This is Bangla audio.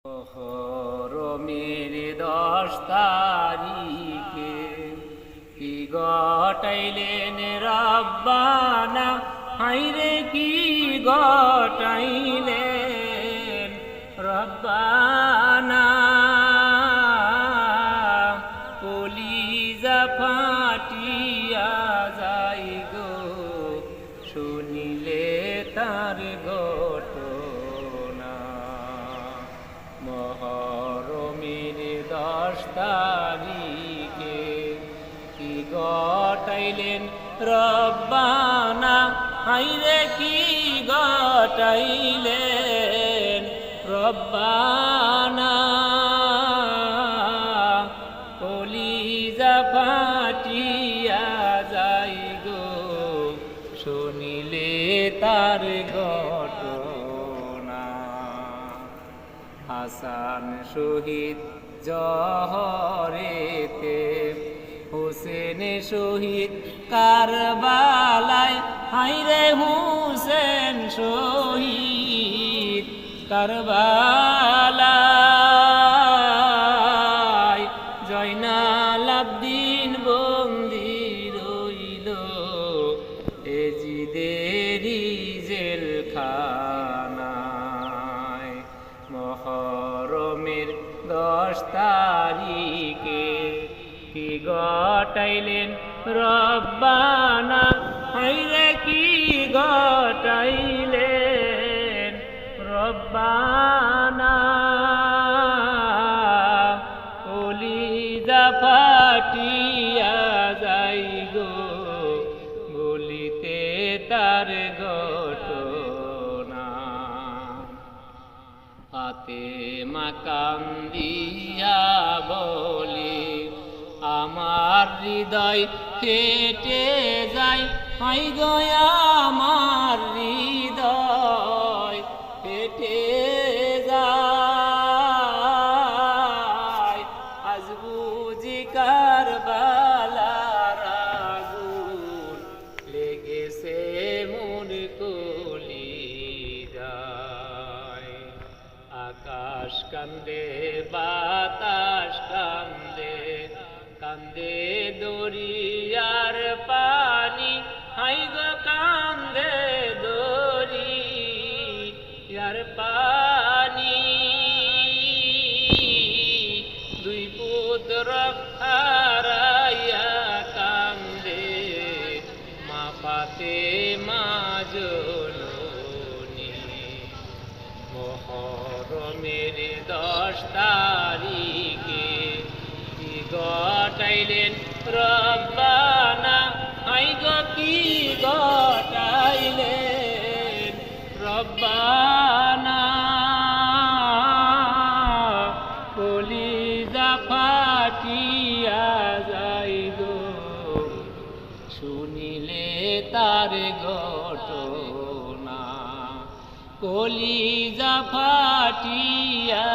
মহরমের 10 তারিখে কি ঘটাইলেন রব্বানা, হায়রে কি ঘটাইলেন রব্বানা। কলিজা ফাটিয়া যাই গো শুনিলে তার ঘটনা। মহরমের 10 তারিখে কি ঘটাইলেন রব্বানা, হায়রে কি ঘটাইলেন রব্বানা। কলিজা ফাটিয়া যাই গো শুনিলে তার ঘটনা। হাসান শহীদ জহরেতে, হোসেন শহীদ কারবালায়, হায়রে হোসেন শহীদ কারবালায়। জয়নাল আবদিন বন্দি রইল এজিদেরি জেলখানায়। মহরমের 10 তারিখে কি ঘটাইলেন রব্বানা, হায়রে কি ঘটাইলেন রব্বানা। কলিজা ফাটিয়া যাই গো বলিতে তার ঘটনা। ফাতেমা কান্দিয়া বলে, আমার হৃদয় ফেটে যায়, হায় গো আমার হৃদয় ফেটে যায়। আজ বুঝি কারবালার আগুন লেগেছে মন কলিজায়। আকাশ কান্দে বাতাস কান্দে, কান্দে দরিয়ার পানি, হায় গো কান্দে দরিয়ার পানি। দুই পুত্র হারাইয়া কান্দে মা ফাতেমা জননী। মহরমের 10 তারিখে কি ঘটাইলেন রব্বানা, হায় গো কি ঘটাইলেন রব্বানা। কলিজা ফাটিয়া যাই গো শুনিলে তার ঘটনা। কলিজা ফাটিয়া